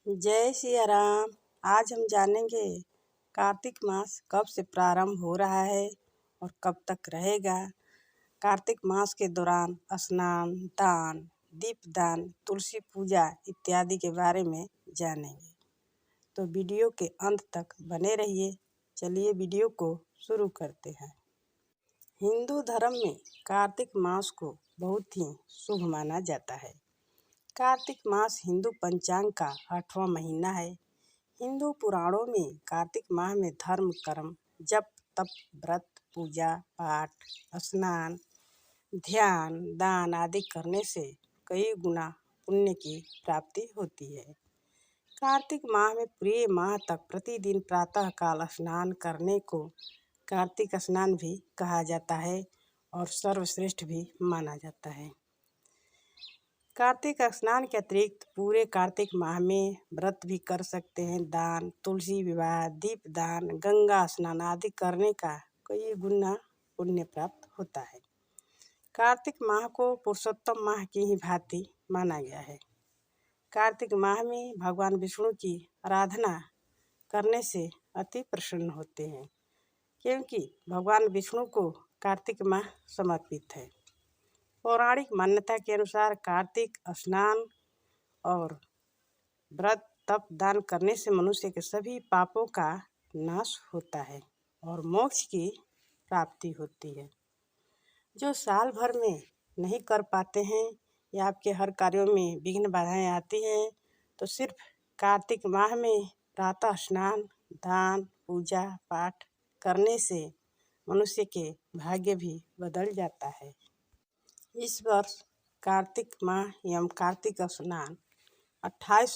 जय सिया राम। आज हम जानेंगे कार्तिक मास कब से प्रारंभ हो रहा है और कब तक रहेगा। कार्तिक मास के दौरान स्नान, दान, दीपदान, तुलसी पूजा इत्यादि के बारे में जानेंगे, तो वीडियो के अंत तक बने रहिए। चलिए वीडियो को शुरू करते हैं। हिंदू धर्म में कार्तिक मास को बहुत ही शुभ माना जाता है। कार्तिक मास हिंदू पंचांग का 8वां महीना है। हिंदू पुराणों में कार्तिक माह में धर्म कर्म, जप तप, व्रत, पूजा पाठ, स्नान, ध्यान, दान आदि करने से कई गुना पुण्य की प्राप्ति होती है। कार्तिक माह में पूरे माह तक प्रतिदिन प्रातः काल स्नान करने को कार्तिक स्नान भी कहा जाता है और सर्वश्रेष्ठ भी माना जाता है। कार्तिक स्नान के अतिरिक्त पूरे कार्तिक माह में व्रत भी कर सकते हैं। दान, तुलसी विवाह, दीपदान, गंगा स्नान आदि करने का कई गुना पुण्य प्राप्त होता है। कार्तिक माह को पुरुषोत्तम माह की ही भांति माना गया है। कार्तिक माह में भगवान विष्णु की आराधना करने से अति प्रसन्न होते हैं, क्योंकि भगवान विष्णु को कार्तिक माह समर्पित है। पौराणिक मान्यता के अनुसार कार्तिक स्नान और व्रत तप दान करने से मनुष्य के सभी पापों का नाश होता है और मोक्ष की प्राप्ति होती है। जो साल भर में नहीं कर पाते हैं या आपके हर कार्यों में विघ्न बाधाएं आती हैं, तो सिर्फ कार्तिक माह में प्रातः स्नान, दान, पूजा पाठ करने से मनुष्य के भाग्य भी बदल जाता है। इस वर्ष कार्तिक माह एवं कार्तिक स्नान 28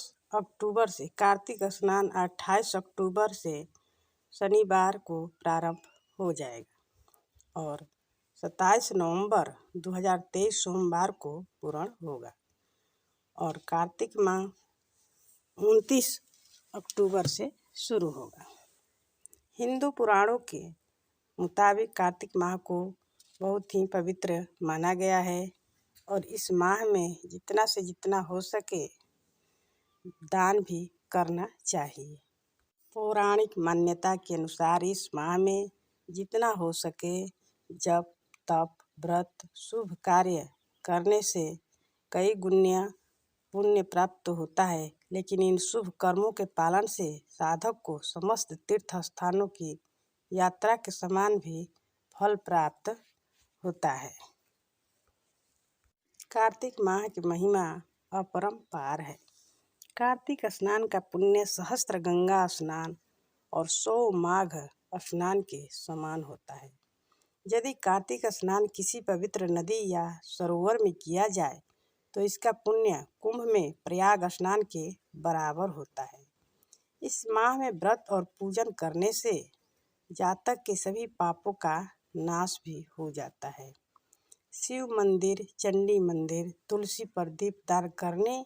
अक्टूबर से शनिवार को प्रारंभ हो जाएगा और 27 नवंबर 2023 सोमवार को पूर्ण होगा और कार्तिक माह 29 अक्टूबर से शुरू होगा। हिंदू पुराणों के मुताबिक कार्तिक माह को बहुत ही पवित्र माना गया है और इस माह में जितना से जितना हो सके दान भी करना चाहिए। पौराणिक मान्यता के अनुसार इस माह में जितना हो सके जप तप व्रत शुभ कार्य करने से कई गुना पुण्य प्राप्त होता है, लेकिन इन शुभ कर्मों के पालन से साधक को समस्त तीर्थ स्थानों की यात्रा के समान भी फल प्राप्त होता है। कार्तिक माह की महिमा अपरंपार है। कार्तिक स्नान का पुण्य सहस्त्र गंगा स्नान और 100 माघ स्नान के समान होता है। यदि कार्तिक स्नान किसी पवित्र नदी या सरोवर में किया जाए तो इसका पुण्य कुंभ में प्रयाग स्नान के बराबर होता है। इस माह में व्रत और पूजन करने से जातक के सभी पापों का नाश भी हो जाता है। शिव मंदिर, चंडी मंदिर, तुलसी पर दीपदान करने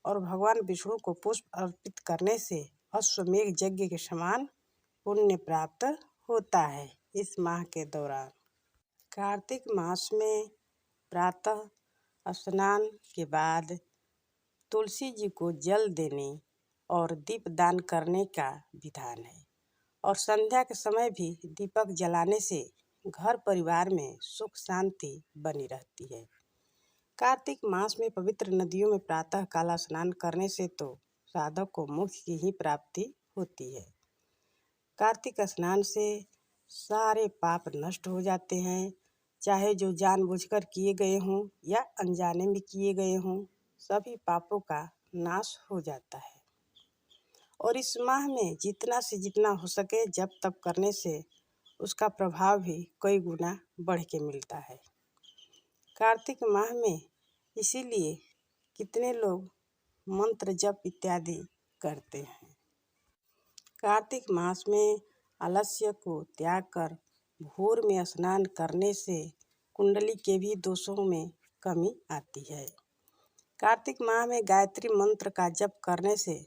और भगवान विष्णु को पुष्प अर्पित करने से अश्वमेघ यज्ञ के समान पुण्य प्राप्त होता है। इस माह के दौरान कार्तिक मास में प्रातः स्नान के बाद तुलसी जी को जल देने और दीपदान करने का विधान है और संध्या के समय भी दीपक जलाने से घर परिवार में सुख शांति बनी रहती है। कार्तिक मास में पवित्र नदियों में प्रातः काल स्नान करने से तो साधक को मोक्ष की ही प्राप्ति होती है। कार्तिक स्नान से सारे पाप नष्ट हो जाते हैं, चाहे जो जानबूझकर किए गए हों या अनजाने में किए गए हों, सभी पापों का नाश हो जाता है। और इस माह में जितना से जितना हो सके जप तप करने से उसका प्रभाव भी कई गुना बढ़ के मिलता है। कार्तिक माह में इसीलिए कितने लोग मंत्र जप इत्यादि करते हैं। कार्तिक मास में आलस्य को त्याग कर भोर में स्नान करने से कुंडली के भी दोषों में कमी आती है। कार्तिक माह में गायत्री मंत्र का जप करने से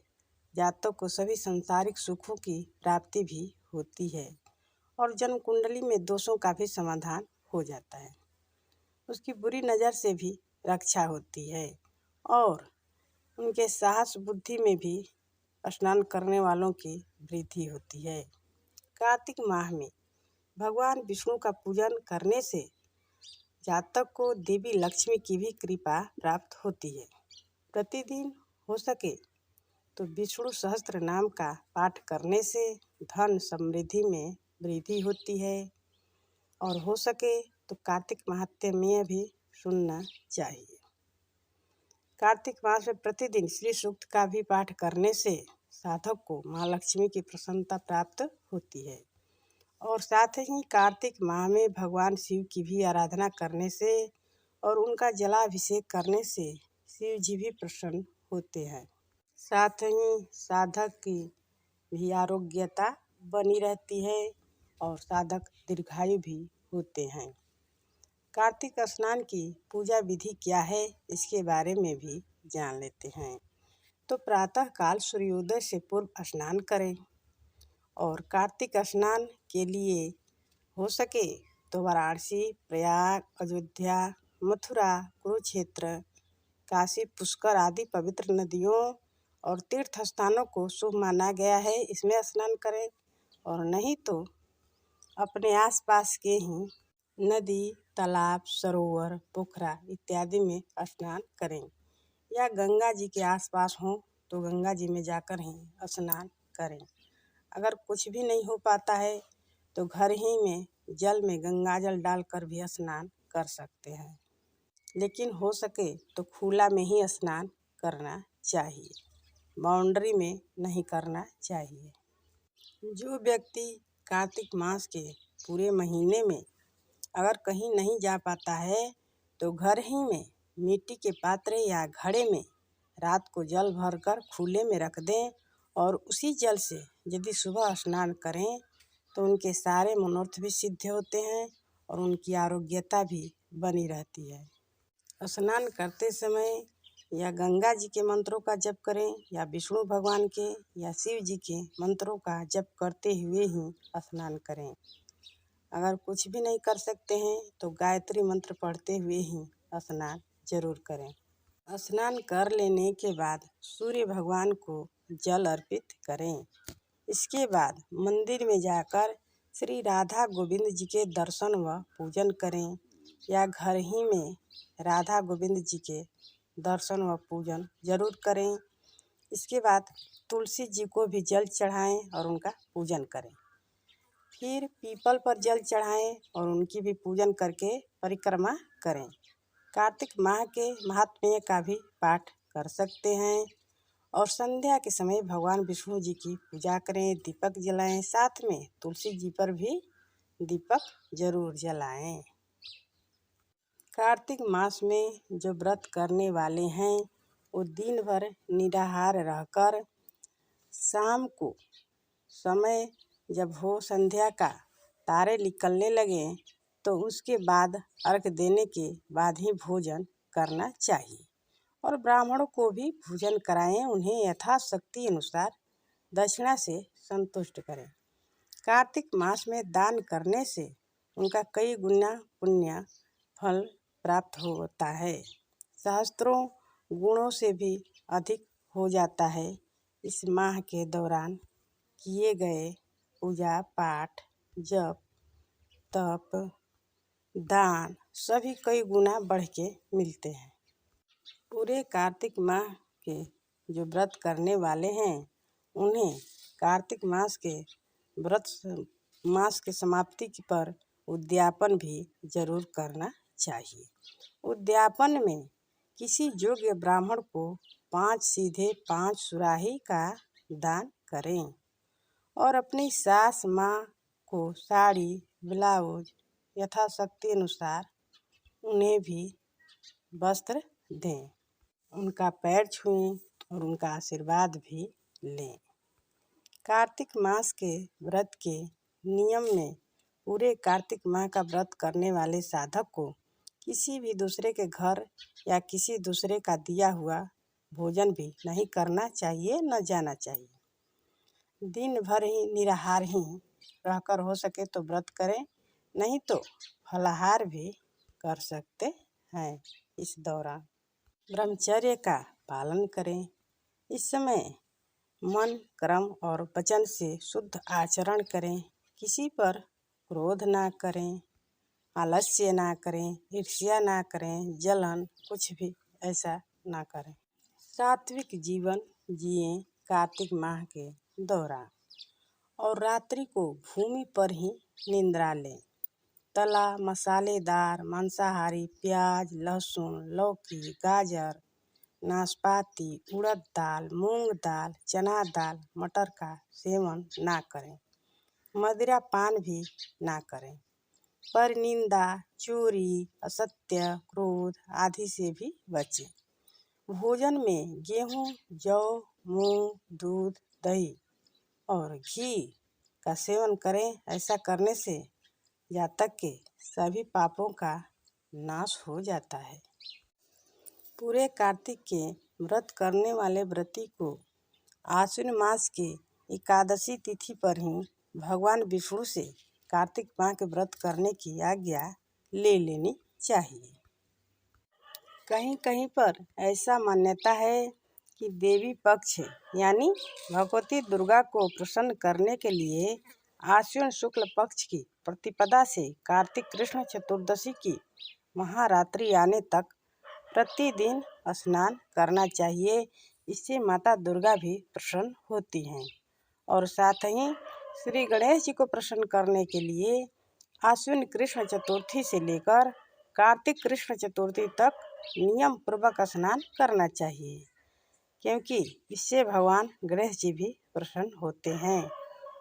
जातक को सभी सांसारिक सुखों की प्राप्ति भी होती है और जन्म कुंडली में दोषों का भी समाधान हो जाता है। उसकी बुरी नज़र से भी रक्षा होती है और उनके साहस बुद्धि में भी स्नान करने वालों की वृद्धि होती है। कार्तिक माह में भगवान विष्णु का पूजन करने से जातक को देवी लक्ष्मी की भी कृपा प्राप्त होती है। प्रतिदिन हो सके तो विष्णु सहस्त्र नाम का पाठ करने से धन समृद्धि में वृद्धि होती है। और हो सके तो कार्तिक महात्म्य भी सुनना चाहिए। कार्तिक मास में प्रतिदिन श्री सूक्त का भी पाठ करने से साधक को माँ लक्ष्मी की प्रसन्नता प्राप्त होती है। और साथ ही कार्तिक माह में भगवान शिव की भी आराधना करने से और उनका जलाभिषेक करने से शिव जी भी प्रसन्न होते हैं। साथ ही साधक की भी आरोग्यता बनी रहती है और साधक दीर्घायु भी होते हैं। कार्तिक स्नान की पूजा विधि क्या है, इसके बारे में भी जान लेते हैं। तो प्रातः काल सूर्योदय से पूर्व स्नान करें और कार्तिक स्नान के लिए हो सके तो वाराणसी, प्रयाग, अयोध्या, मथुरा, कुरुक्षेत्र, काशी, पुष्कर आदि पवित्र नदियों और तीर्थ स्थानों को शुभ माना गया है, इसमें स्नान करें। और नहीं तो अपने आसपास के ही नदी, तालाब, सरोवर, पोखरा इत्यादि में स्नान करें या गंगा जी के आसपास हो तो गंगा जी में जाकर ही स्नान करें। अगर कुछ भी नहीं हो पाता है तो घर ही में जल में गंगा जल डालकर भी स्नान कर सकते हैं, लेकिन हो सके तो खुला में ही स्नान करना चाहिए, बाउंड्री में नहीं करना चाहिए। जो व्यक्ति कार्तिक मास के पूरे महीने में अगर कहीं नहीं जा पाता है तो घर ही में मिट्टी के पात्र या घड़े में रात को जल भरकर खुले में रख दें और उसी जल से यदि सुबह स्नान करें तो उनके सारे मनोरथ भी सिद्ध होते हैं और उनकी आरोग्यता भी बनी रहती है। स्नान करते समय या गंगा जी के मंत्रों का जप करें या विष्णु भगवान के या शिव जी के मंत्रों का जप करते हुए ही स्नान करें। अगर कुछ भी नहीं कर सकते हैं तो गायत्री मंत्र पढ़ते हुए ही स्नान जरूर करें। स्नान कर लेने के बाद सूर्य भगवान को जल अर्पित करें। इसके बाद मंदिर में जाकर श्री राधा गोविंद जी के दर्शन व पूजन करें या घर ही में राधा गोविंद जी के दर्शन व पूजन जरूर करें। इसके बाद तुलसी जी को भी जल चढ़ाएं और उनका पूजन करें। फिर पीपल पर जल चढ़ाएं और उनकी भी पूजन करके परिक्रमा करें। कार्तिक माह के महात्म्य का भी पाठ कर सकते हैं और संध्या के समय भगवान विष्णु जी की पूजा करें, दीपक जलाएं, साथ में तुलसी जी पर भी दीपक जरूर जलाएं। कार्तिक मास में जो व्रत करने वाले हैं वो दिन भर निराहार रहकर शाम को समय जब हो संध्या का तारे निकलने लगे तो उसके बाद अर्घ देने के बाद ही भोजन करना चाहिए और ब्राह्मणों को भी भोजन कराएं, उन्हें यथाशक्ति अनुसार दक्षिणा से संतुष्ट करें। कार्तिक मास में दान करने से उनका कई गुना पुण्य फल प्राप्त होता है, सहस्त्रों गुणों से भी अधिक हो जाता है। इस माह के दौरान किए गए पूजा पाठ, जप, तप, दान सभी कई गुना बढ़ के मिलते हैं। पूरे कार्तिक माह के जो व्रत करने वाले हैं उन्हें कार्तिक मास के मास के समाप्ति पर उद्यापन भी जरूर करना चाहिए। उद्यापन में किसी योग्य ब्राह्मण को 5 सीधे 5 सुराही का दान करें और अपनी सास माँ को साड़ी, ब्लाउज यथाशक्ति अनुसार उन्हें भी वस्त्र दें, उनका पैर छुएं और उनका आशीर्वाद भी लें। कार्तिक मास के व्रत के नियम में पूरे कार्तिक माह का व्रत करने वाले साधक को किसी भी दूसरे के घर या किसी दूसरे का दिया हुआ भोजन भी नहीं करना चाहिए, न जाना चाहिए। दिन भर ही निराहार ही रहकर हो सके तो व्रत करें, नहीं तो फलाहार भी कर सकते हैं। इस दौरान ब्रह्मचर्य का पालन करें। इस समय मन, कर्म और वचन से शुद्ध आचरण करें। किसी पर क्रोध ना करें, आलस्य ना करें, ईर्ष्या ना करें, जलन कुछ भी ऐसा ना करें। सात्विक जीवन जिए कार्तिक माह के दौरान और रात्रि को भूमि पर ही निद्रा लें। तला मसालेदार मांसाहारी प्याज, लहसुन, लौकी, गाजर, नाशपाती, उड़द दाल, मूंग दाल, चना दाल, मटर का सेवन ना करें। मदिरा पान भी ना करें। पर निंदा, चोरी, असत्य, क्रोध आदि से भी बचें। भोजन में गेहूं, जौ, मूंग, दूध, दही और घी का सेवन करें। ऐसा करने से जातक के सभी पापों का नाश हो जाता है। पूरे कार्तिक के व्रत करने वाले व्रती को आश्विन मास के एकादशी तिथि पर ही भगवान विष्णु से कार्तिक माह के व्रत करने की आज्ञा ले लेनी चाहिए। कहीं कहीं पर ऐसा मान्यता है कि देवी पक्ष यानी भगवती दुर्गा को प्रसन्न करने के लिए आश्विन शुक्ल पक्ष की प्रतिपदा से कार्तिक कृष्ण चतुर्दशी की महारात्रि आने तक प्रतिदिन स्नान करना चाहिए। इससे माता दुर्गा भी प्रसन्न होती हैं। और साथ ही श्री गणेश जी को प्रसन्न करने के लिए आश्विन कृष्ण चतुर्थी से लेकर कार्तिक कृष्ण चतुर्थी तक नियम पूर्वक स्नान करना चाहिए, क्योंकि इससे भगवान गणेश जी भी प्रसन्न होते हैं।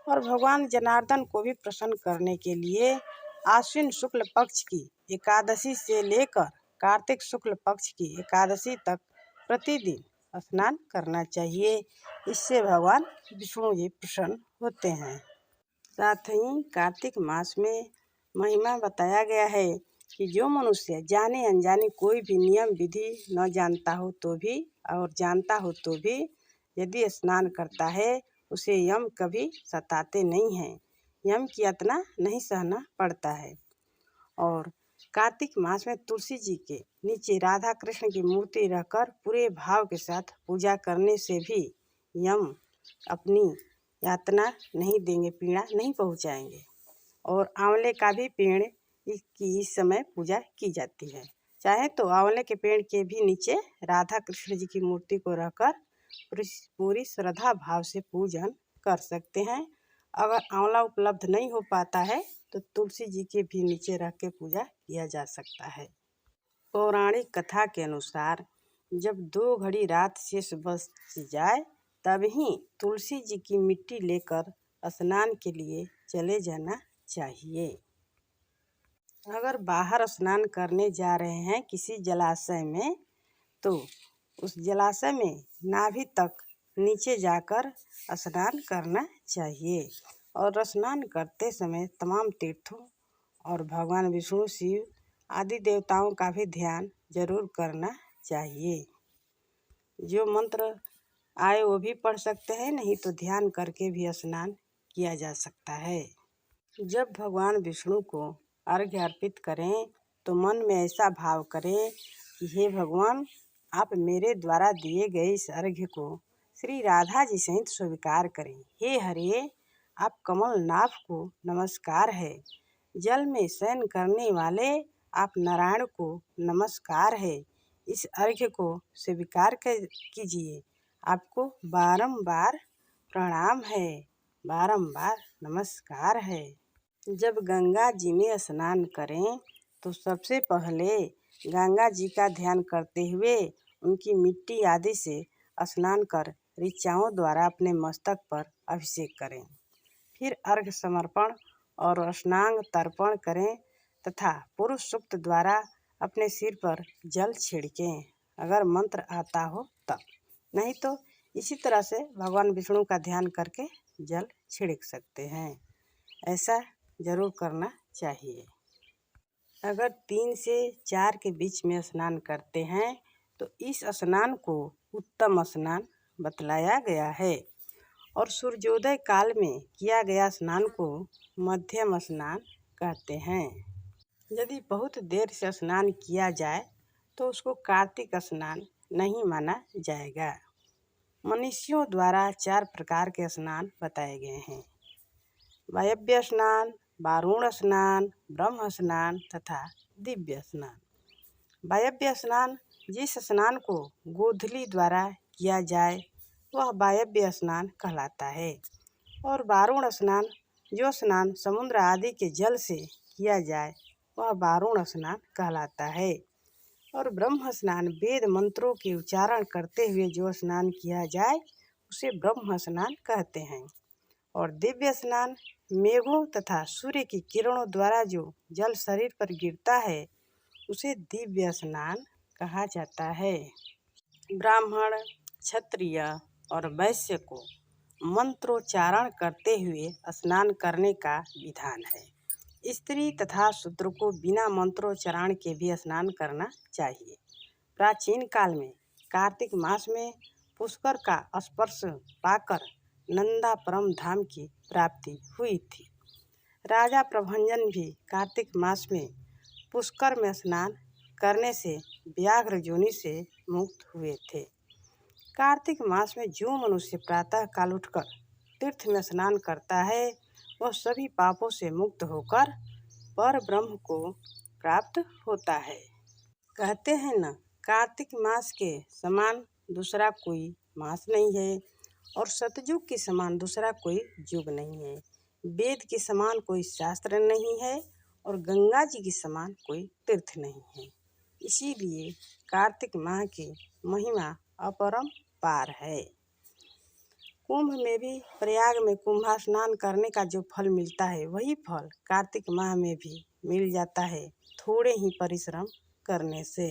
और भगवान जनार्दन को भी प्रसन्न करने के लिए आश्विन शुक्ल पक्ष की एकादशी से लेकर कार्तिक शुक्ल पक्ष की एकादशी तक प्रतिदिन स्नान करना चाहिए। इससे भगवान विष्णु जी प्रसन्न होते हैं। साथ ही कार्तिक मास में महिमा बताया गया है कि जो मनुष्य जाने अनजाने कोई भी नियम विधि न जानता हो तो भी और जानता हो तो भी यदि स्नान करता है उसे यम कभी सताते नहीं हैं। यम की यातना नहीं सहना पड़ता है। और कार्तिक मास में तुलसी जी के नीचे राधा कृष्ण की मूर्ति रखकर पूरे भाव के साथ पूजा करने से भी यम अपनी यातना नहीं देंगे, पीड़ा नहीं पहुंचाएंगे। और आंवले का भी पेड़ की इस समय पूजा की जाती है। चाहे तो आंवले के पेड़ के भी नीचे राधा कृष्ण जी की मूर्ति को रखकर पूरी श्रद्धा भाव से पूजन कर सकते हैं। अगर आंवला उपलब्ध नहीं हो पाता है तो तुलसी जी के भी नीचे रख के पूजा किया जा सकता है। पौराणिक कथा के अनुसार जब 2 घड़ी रात शेष बच जाए तब ही तुलसी जी की मिट्टी लेकर स्नान के लिए चले जाना चाहिए। अगर बाहर स्नान करने जा रहे हैं किसी जलाशय में तो उस जलाशय में नाभि तक नीचे जाकर स्नान करना चाहिए। और स्नान करते समय तमाम तीर्थों और भगवान विष्णु, शिव आदि देवताओं का भी ध्यान जरूर करना चाहिए। जो मंत्र आए वो भी पढ़ सकते हैं, नहीं तो ध्यान करके भी स्नान किया जा सकता है। जब भगवान विष्णु को अर्घ्य अर्पित करें तो मन में ऐसा भाव करें कि हे भगवान, आप मेरे द्वारा दिए गए इस अर्घ्य को श्री राधा जी सहित स्वीकार करें। हे हरे, आप कमल नाभ को नमस्कार है। जल में शयन करने वाले आप नारायण को नमस्कार है। इस अर्घ्य को स्वीकार कीजिए। आपको बारंबार प्रणाम है, बारंबार नमस्कार है। जब गंगा जी में स्नान करें तो सबसे पहले गंगा जी का ध्यान करते हुए उनकी मिट्टी आदि से स्नान कर ऋचाओं द्वारा अपने मस्तक पर अभिषेक करें। फिर अर्घ्य समर्पण और स्नान तर्पण करें तथा पुरुष सूक्त द्वारा अपने सिर पर जल छिड़कें, अगर मंत्र आता हो तब। नहीं तो इसी तरह से भगवान विष्णु का ध्यान करके जल छिड़क सकते हैं। ऐसा जरूर करना चाहिए। अगर 3 से 4 के बीच में स्नान करते हैं तो इस स्नान को उत्तम स्नान बतलाया गया है। और सूर्योदय काल में किया गया स्नान को मध्यम स्नान कहते हैं। यदि बहुत देर से स्नान किया जाए तो उसको कार्तिक स्नान नहीं माना जाएगा। मनुष्यों द्वारा 4 प्रकार के स्नान बताए गए हैं: वायव्य स्नान, वारुण स्नान, ब्रह्म स्नान तथा दिव्य स्नान। वायव्य स्नान जिस स्नान को गोधूली द्वारा किया जाए वह वायव्य स्नान कहलाता है, और वारुण स्नान जो स्नान समुद्र आदि के जल से किया जाए वह वारुण स्नान कहलाता है, और ब्रह्म स्नान वेद मंत्रों के उच्चारण करते हुए जो स्नान किया जाए उसे ब्रह्म स्नान कहते हैं, और दिव्य स्नान मेघों तथा सूर्य की किरणों द्वारा जो जल शरीर पर गिरता है उसे दिव्य स्नान कहा जाता है। ब्राह्मण, क्षत्रिय और वैश्य को मंत्रोच्चारण करते हुए स्नान करने का विधान है। स्त्री तथा शूद्र को बिना मंत्रोच्चारण के भी स्नान करना चाहिए। प्राचीन काल में कार्तिक मास में पुष्कर का स्पर्श पाकर नंदा परम धाम की प्राप्ति हुई थी। राजा प्रभंजन भी कार्तिक मास में पुष्कर में स्नान करने से व्याघ्र योनि से मुक्त हुए थे। कार्तिक मास में जो मनुष्य प्रातः काल उठकर तीर्थ में स्नान करता है वह सभी पापों से मुक्त होकर पर ब्रह्म को प्राप्त होता है। कहते हैं न, कार्तिक मास के समान दूसरा कोई मास नहीं है, और सतयुग के समान दूसरा कोई युग नहीं है। वेद के समान कोई शास्त्र नहीं है, और गंगा जी के समान कोई तीर्थ नहीं है। इसीलिए कार्तिक माह की महिमा अपरंपार है। कुंभ में भी प्रयाग में कुंभा स्नान करने का जो फल मिलता है वही फल कार्तिक माह में भी मिल जाता है, थोड़े ही परिश्रम करने से।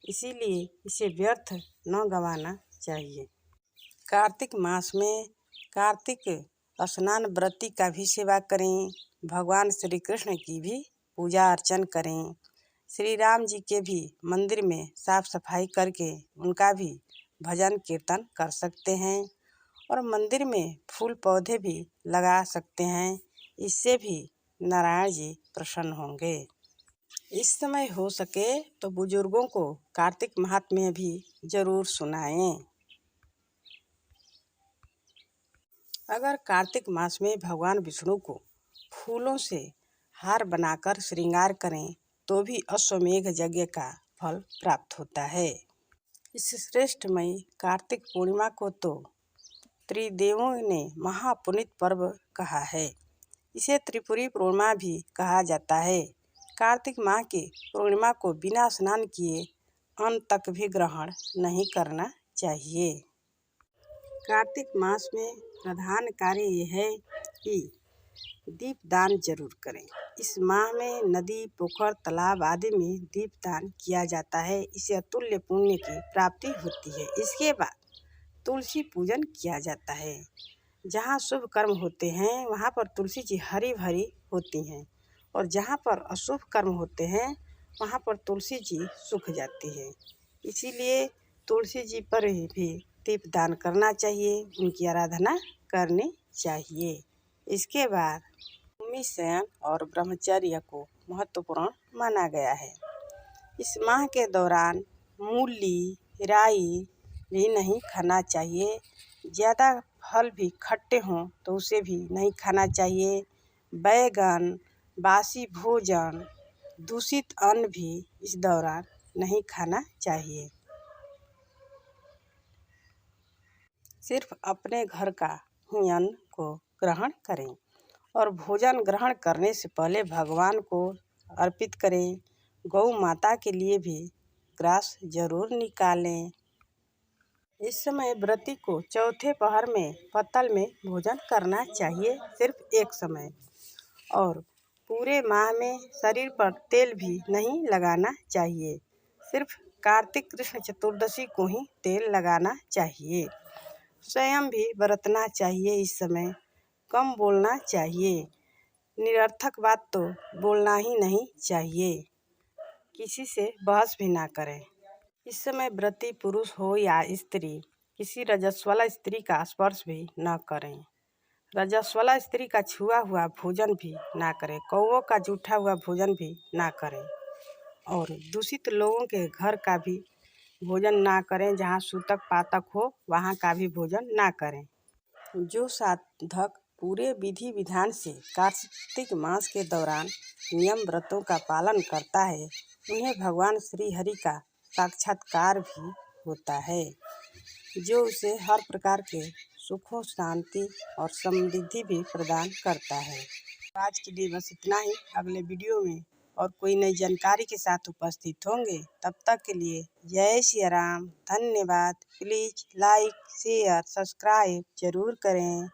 इसीलिए इसे व्यर्थ न गंवाना चाहिए। कार्तिक मास में कार्तिक स्नान व्रती का भी सेवा करें, भगवान श्री कृष्ण की भी पूजा अर्चन करें, श्री राम जी के भी मंदिर में साफ सफाई करके उनका भी भजन कीर्तन कर सकते हैं, और मंदिर में फूल पौधे भी लगा सकते हैं। इससे भी नारायण जी प्रसन्न होंगे। इस समय हो सके तो बुजुर्गों को कार्तिक महात्म्य भी जरूर सुनाएं। अगर कार्तिक मास में भगवान विष्णु को फूलों से हार बनाकर श्रृंगार करें तो भी अश्वमेघ यज्ञ का फल प्राप्त होता है। इस श्रेष्ठमयी कार्तिक पूर्णिमा को तो त्रिदेवों ने महापुनीत पर्व कहा है। इसे त्रिपुरी पूर्णिमा भी कहा जाता है। कार्तिक माह की पूर्णिमा को बिना स्नान किए अन्न तक भी ग्रहण नहीं करना चाहिए। कार्तिक मास में प्रधान कार्य यह है कि दीपदान जरूर करें। इस माह में नदी, पोखर, तालाब आदि में दीपदान किया जाता है। इससे अतुल्य पुण्य की प्राप्ति होती है। इसके बाद तुलसी पूजन किया जाता है। जहाँ शुभ कर्म होते हैं वहाँ पर तुलसी जी हरी भरी होती हैं, और जहाँ पर अशुभ कर्म होते हैं वहाँ पर तुलसी जी सूख जाती है। इसीलिए तुलसी जी पर भी दीपदान करना चाहिए, उनकी आराधना करनी चाहिए। इसके बाद भूमि शयन और ब्रह्मचर्य को महत्वपूर्ण माना गया है। इस माह के दौरान मूली, राई भी नहीं खाना चाहिए। ज़्यादा फल भी खट्टे हों तो उसे भी नहीं खाना चाहिए। बैगन, बासी भोजन, दूषित अन्न भी इस दौरान नहीं खाना चाहिए। सिर्फ अपने घर का ही अन्न को ग्रहण करें, और भोजन ग्रहण करने से पहले भगवान को अर्पित करें। गौ माता के लिए भी ग्रास जरूर निकालें। इस समय व्रती को चौथे पहर में पत्तल में भोजन करना चाहिए, सिर्फ एक समय। और पूरे माह में शरीर पर तेल भी नहीं लगाना चाहिए, सिर्फ कार्तिक कृष्ण चतुर्दशी को ही तेल लगाना चाहिए। स्वयं भी बरतना चाहिए। इस समय कम बोलना चाहिए। निरर्थक बात तो बोलना ही नहीं चाहिए। किसी से बहस भी ना करें। इस समय व्रती पुरुष हो या स्त्री किसी रजस्वला स्त्री का स्पर्श भी न करें। रजस्वला स्त्री का छुआ हुआ भोजन भी ना करें। कौओं का जूठा हुआ भोजन भी ना करें, और दूषित लोगों के घर का भी भोजन ना करें, जहाँ सूतक पातक हो वहाँ का भी भोजन ना करें। जो साधक पूरे विधि विधान से कार्तिक मास के दौरान नियम व्रतों का पालन करता है, उन्हें भगवान श्री हरि का साक्षात्कार भी होता है, जो उसे हर प्रकार के सुखों, शांति और समृद्धि भी प्रदान करता है। आज के लिए बस इतना ही। अगले वीडियो में और कोई नई जानकारी के साथ उपस्थित होंगे। तब तक के लिए जय सिया राम, धन्यवाद। प्लीज़ लाइक, शेयर, सब्सक्राइब जरूर करें।